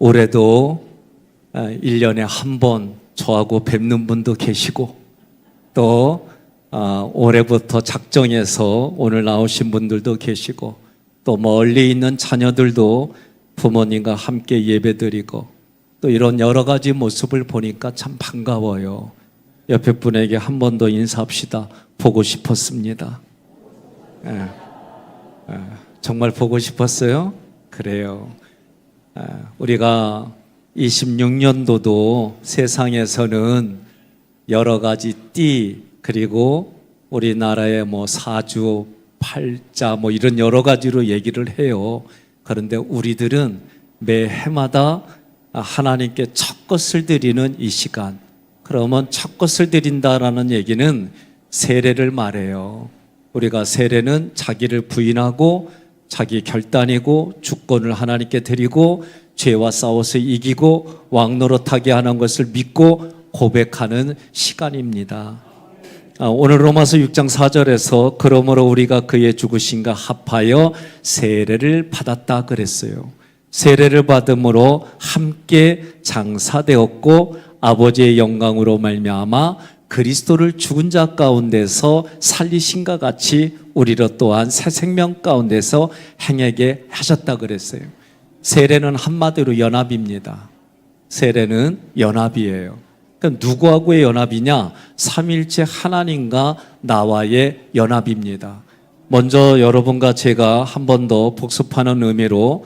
올해도 1년에 한 번 저하고 뵙는 분도 계시고 또 올해부터 작정해서 오늘 나오신 분들도 계시고 또 멀리 있는 자녀들도 부모님과 함께 예배드리고 또 이런 여러 가지 모습을 보니까 참 반가워요. 옆에 분에게 한 번 더 인사합시다. 보고 싶었습니다. 정말 보고 싶었어요? 그래요. 우리가 26년도도 세상에서는 여러 가지 띠 그리고 우리나라의 사주, 팔자 이런 여러 가지로 얘기를 해요. 그런데 우리들은 매 해마다 하나님께 첫 것을 드리는 이 시간. 그러면 첫 것을 드린다라는 얘기는 세례를 말해요. 우리가 세례는 자기를 부인하고 자기 결단이고 주권을 하나님께 드리고 죄와 싸워서 이기고 왕노릇하게 하는 것을 믿고 고백하는 시간입니다. 오늘 로마서 6장 4절에서 그러므로 우리가 그의 죽으심과 합하여 세례를 받았다 그랬어요. 세례를 받음으로 함께 장사되었고 아버지의 영광으로 말미암아 그리스도를 죽은 자 가운데서 살리신과 같이 우리로 또한 새 생명 가운데서 행하게 하셨다 그랬어요. 세례는 한마디로 연합입니다. 세례는 연합이에요. 그러니까 누구하고의 연합이냐? 삼일체 하나님과 나와의 연합입니다. 먼저 여러분과 제가 한 번 더 복습하는 의미로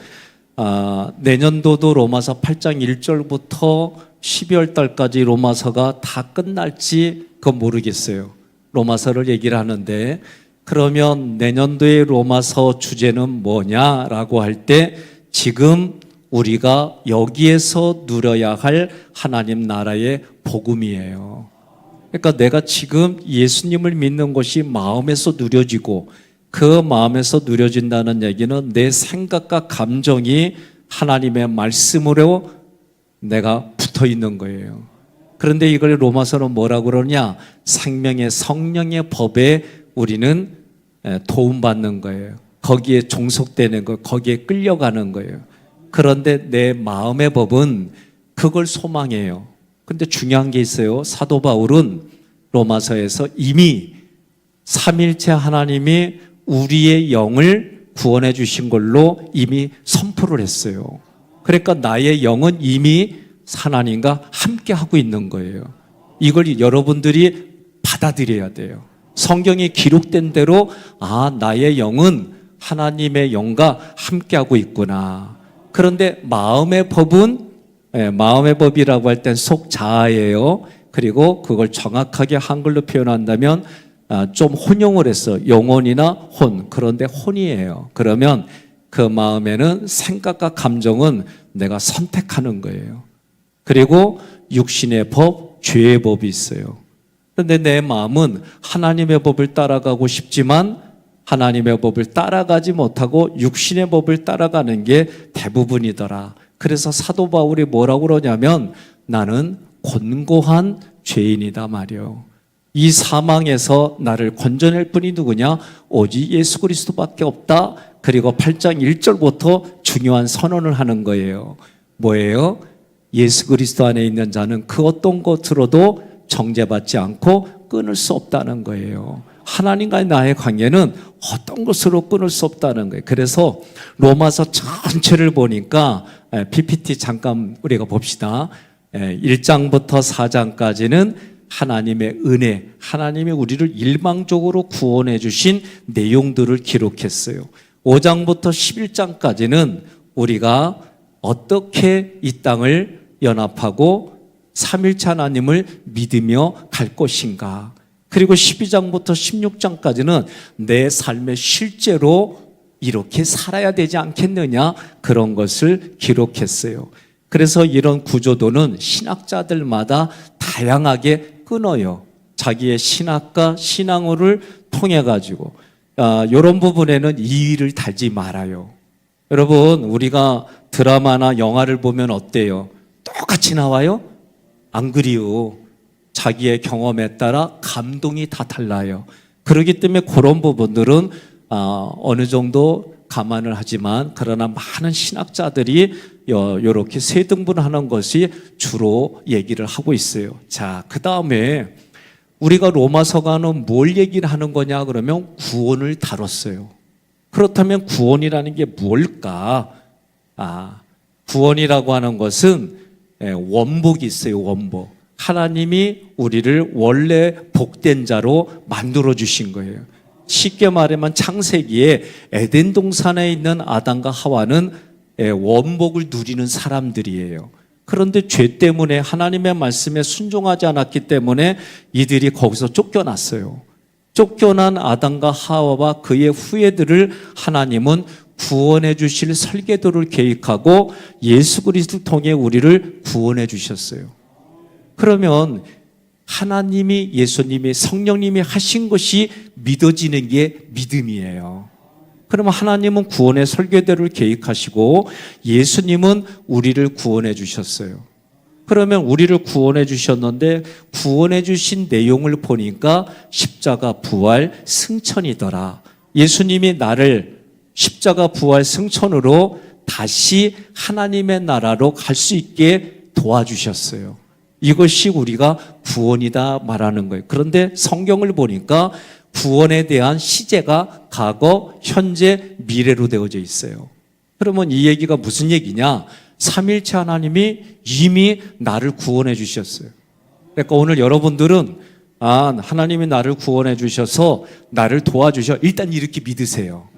내년도도 로마서 8장 1절부터 12월 달까지 로마서가 다 끝날지 그건 모르겠어요. 로마서를 얘기를 하는데 그러면 내년도의 로마서 주제는 뭐냐라고 할 때 지금 우리가 여기에서 누려야 할 하나님 나라의 복음이에요. 그러니까 내가 지금 예수님을 믿는 것이 마음에서 누려지고 그 마음에서 누려진다는 얘기는 내 생각과 감정이 하나님의 말씀으로 내가 붙어 있는 거예요. 그런데 이걸 로마서는 뭐라고 그러냐? 생명의 성령의 법에 우리는 도움받는 거예요. 거기에 종속되는 거, 거기에 끌려가는 거예요. 그런데 내 마음의 법은 그걸 소망해요. 근데 중요한 게 있어요. 사도 바울은 로마서에서 이미 삼일체 하나님이 우리의 영을 구원해 주신 걸로 이미 선포를 했어요. 그러니까 나의 영은 이미 하나님과 함께 하고 있는 거예요. 이걸 여러분들이 받아들여야 돼요. 성경에 기록된 대로 나의 영은 하나님의 영과 함께 하고 있구나. 그런데 마음의 법은 마음의 법이라고 할 땐 속자아예요. 그리고 그걸 정확하게 한글로 표현한다면 좀 혼용을 했어. 영혼이나 혼. 그런데 혼이에요. 그러면 그 마음에는 생각과 감정은 내가 선택하는 거예요. 그리고 육신의 법, 죄의 법이 있어요. 그런데 내 마음은 하나님의 법을 따라가고 싶지만 하나님의 법을 따라가지 못하고 육신의 법을 따라가는 게 대부분이더라. 그래서 사도 바울이 뭐라고 그러냐면 나는 곤고한 죄인이다 말이요. 이 사망에서 나를 건져낼 분이 누구냐? 오직 예수 그리스도밖에 없다. 그리고 8장 1절부터 중요한 선언을 하는 거예요. 뭐예요? 예수 그리스도 안에 있는 자는 그 어떤 것으로도 정죄받지 않고 끊을 수 없다는 거예요. 하나님과의 나의 관계는 어떤 것으로 끊을 수 없다는 거예요. 그래서 로마서 전체를 보니까 PPT 잠깐 우리가 봅시다. 1장부터 4장까지는 하나님의 은혜, 하나님이 우리를 일방적으로 구원해 주신 내용들을 기록했어요. 5장부터 11장까지는 우리가 어떻게 이 땅을 연합하고 삼일체 하나님을 믿으며 갈 것인가. 그리고 12장부터 16장까지는 내 삶에 실제로 이렇게 살아야 되지 않겠느냐 그런 것을 기록했어요. 그래서 이런 구조도는 신학자들마다 다양하게 끊어요. 자기의 신학과 신앙을 통해 가지고 이런 부분에는 이의를 달지 말아요. 여러분 우리가 드라마나 영화를 보면 어때요? 똑같이 나와요? 안 그리요. 자기의 경험에 따라 감동이 다 달라요. 그렇기 때문에 그런 부분들은 어느 정도 감안을 하지만 그러나 많은 신학자들이 이렇게 세 등분하는 것이 주로 얘기를 하고 있어요. 자, 그 다음에 우리가 로마서가는 뭘 얘기를 하는 거냐 그러면 구원을 다뤘어요. 그렇다면 구원이라는 게 뭘까? 구원이라고 하는 것은 원복이 있어요. 원복. 하나님이 우리를 원래 복된 자로 만들어 주신 거예요. 쉽게 말하면 창세기에 에덴 동산에 있는 아담과 하와는 원복을 누리는 사람들이에요. 그런데 죄 때문에 하나님의 말씀에 순종하지 않았기 때문에 이들이 거기서 쫓겨났어요. 쫓겨난 아담과 하와와 그의 후예들을 하나님은 구원해 주실 설계도를 계획하고 예수 그리스도를 통해 우리를 구원해 주셨어요. 그러면 하나님이, 예수님이, 성령님이 하신 것이 믿어지는 게 믿음이에요. 그러면 하나님은 구원의 설계대로를 계획하시고 예수님은 우리를 구원해 주셨어요. 그러면 우리를 구원해 주셨는데 구원해 주신 내용을 보니까 십자가 부활 승천이더라. 예수님이 나를 십자가 부활 승천으로 다시 하나님의 나라로 갈 수 있게 도와주셨어요. 이것이 우리가 구원이다 말하는 거예요. 그런데 성경을 보니까 구원에 대한 시제가 과거, 현재, 미래로 되어져 있어요. 그러면 이 얘기가 무슨 얘기냐? 삼일체 하나님이 이미 나를 구원해 주셨어요. 그러니까 오늘 여러분들은 하나님이 나를 구원해 주셔서 나를 도와주셔. 일단 이렇게 믿으세요.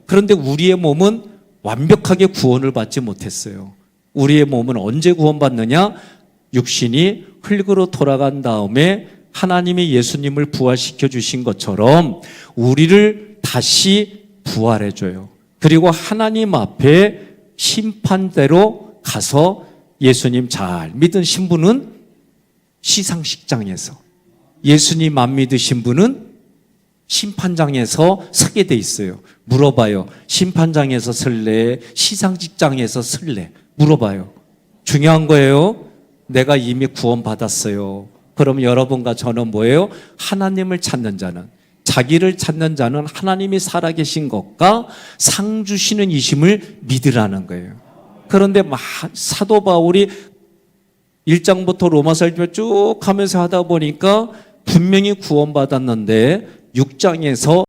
그런데 우리의 몸은 완벽하게 구원을 받지 못했어요. 우리의 몸은 언제 구원받느냐? 육신이 흙으로 돌아간 다음에 하나님이 예수님을 부활시켜 주신 것처럼 우리를 다시 부활해 줘요. 그리고 하나님 앞에 심판대로 가서 예수님 잘 믿은 신부는 시상식장에서, 예수님 안 믿으신 분은 심판장에서 서게 돼 있어요. 물어봐요. 심판장에서 설래? 시상식장에서 설래? 물어봐요. 중요한 거예요. 내가 이미 구원받았어요. 그럼 여러분과 저는 뭐예요? 하나님을 찾는 자는, 자기를 찾는 자는 하나님이 살아계신 것과 상 주시는 이심을 믿으라는 거예요. 그런데 사도 바울이 1장부터 로마서를 쭉 하면서 하다 보니까 분명히 구원받았는데 6장에서